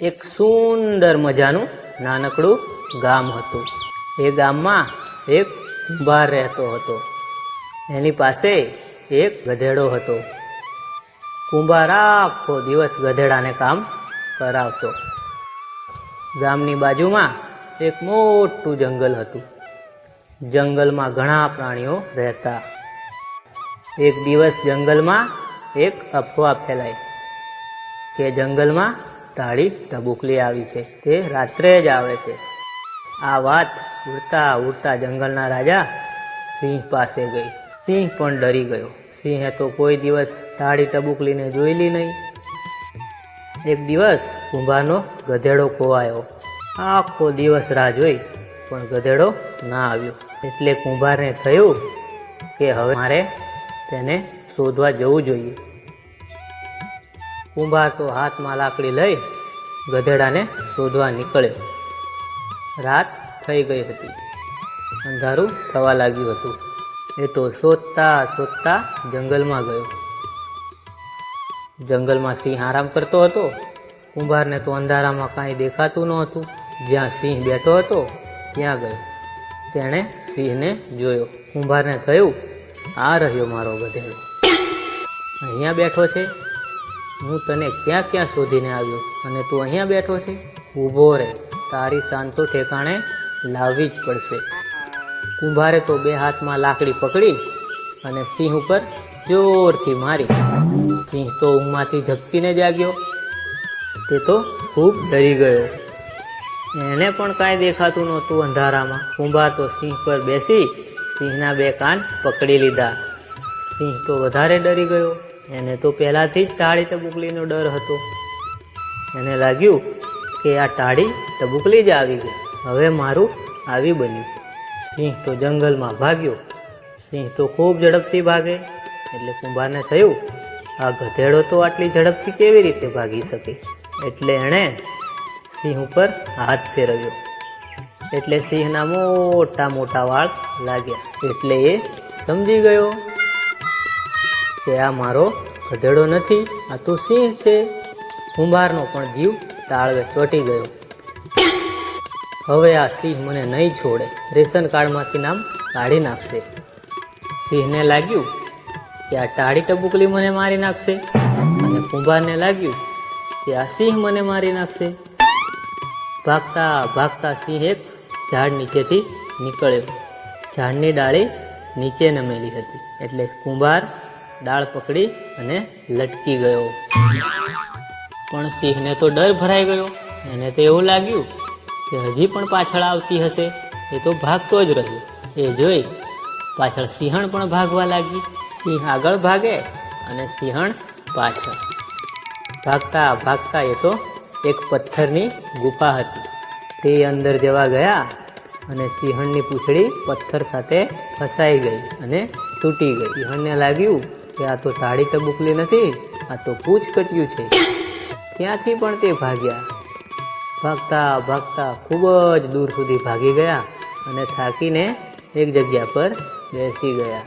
એક સુંદર મજાનું નાનકડું ગામ હતું. એ ગામમાં એક કુંભાર રહેતો હતો. એની પાસે એક ગધેડો હતો. કુંભાર આખો દિવસ ગધેડાને કામ કરાવતો. ગામની બાજુમાં એક મોટું જંગલ હતું. જંગલમાં ઘણા પ્રાણીઓ રહેતા. એક દિવસ જંગલમાં એક અફવા ફેલાઈ કે જંગલમાં ટાળી ટબુકલી આવી છે, તે રાત્રે જ આવે છે. આ વાત ઉડતા ઉડતા જંગલના રાજા સિંહ પાસે ગઈ. સિંહ પણ ડરી ગયો. સિંહે તો કોઈ દિવસ ટાળી ટબુકલીને જોયેલી નહીં. એક દિવસ કુંભારનો ગધેડો ખોવાયો. આખો દિવસ રાહ જોઈ પણ ગધેડો ના આવ્યો. એટલે કુંભારને થયું કે હવે મારે તેને શોધવા જવું જોઈએ. કુંભાર તો હાથમાં લાકડી લઈ ગધેડાને શોધવા નીકળ્યો. રાત થઈ ગઈ હતી. અંધારું થવા લાગ્યું હતું. એ તો શોધતા શોધતા જંગલમાં ગયો. જંગલમાં સિંહ આરામ કરતો હતો. કુંભારને તો અંધારામાં કાંઈ દેખાતું ન હતું. જ્યાં સિંહ બેઠો હતો ત્યાં ગયો. તેણે સિંહને જોયો. કુંભારને થયું, આ રહ્યો મારો ગધેડો, અહીંયા બેઠો છે. હું તને ક્યાં ક્યાં શોધીને આવ્યો અને તું અહીંયા બેઠો છે. ઊભો રહે, તારી શાન તો ઠેકાણે લાવવી જ પડશે. કુંભારે તો બે હાથમાં લાકડી પકડી અને સિંહ ઉપર જોરથી મારી. સિંહ તો ઊંઘમાંથી ઝબકીને જાગ્યો. તે તો ખૂબ ડરી ગયો. એને પણ કાંઈ દેખાતું નહોતું અંધારામાં. કુંભાર તો સિંહ પર બેસી સિંહના બે કાન પકડી લીધા. સિંહ તો વધારે ડરી ગયો. એને તો પહેલાંથી જ ટાળી ટબુકલીનો ડર હતો. એને લાગ્યું કે આ ટાળી ટબુકલી જ આવી ગઈ, હવે મારું આવી બન્યું. સિંહ તો જંગલમાં ભાગ્યો. સિંહ તો ખૂબ ઝડપથી ભાગે. એટલે કુંભારને થયું, આ ગધેડો તો આટલી ઝડપથી કેવી રીતે ભાગી શકે. એટલે એણે સિંહ ઉપર હાથ ફેરવ્યો. એટલે સિંહના મોટા મોટા વાળ લાગ્યા. એટલે એ સમજી ગયો કે આ મારો ગધેડો નથી, આ તો સિંહ છે. કુંભારનો પણ જીવ તાળવે ચોંટી ગયો. હવે આ સિંહ મને નહીં છોડે, રેશન કાર્ડમાંથી નામ કાઢી નાખશે. સિંહને લાગ્યું કે આ ટાળી ટબુકલી મને મારી નાખશે અને કુંભારને લાગ્યું કે આ સિંહ મને મારી નાખશે. ભાગતા ભાગતા સિંહ એક ઝાડ નીચેથી નીકળ્યો. ઝાડની ડાળી નીચે નમેલી હતી. એટલે કુંભાર ડાળ પકડી અને લટકી ગયો. પણ સિંહને તો ડર ભરાઈ ગયો. એને તો એવું લાગ્યું કે હજી પણ પાછળ આવતી હશે. એ તો ભાગતો જ રહ્યો. એ જોઈ પાછળ સિંહણ પણ ભાગવા લાગી. સિંહ આગળ ભાગે અને સિંહણ પાછળ. ભાગતા ભાગતા એ તો એક પથ્થરની ગુફા હતી. તે અંદર જવા ગયા અને સિંહણની પૂંછડી પથ્થર સાથે ફસાઈ ગઈ અને તૂટી ગઈ. સિંહણને લાગ્યું કે આ તો ટાળી ટબુકલી નથી, આ તો પૂંછ કટ્યું છે. ત્યાંથી પણ તે ભાગ્યા. ભાગતા ભાગતા ખૂબ જ દૂર સુધી ભાગી ગયા અને થાકીને એક જગ્યા પર બેસી ગયા.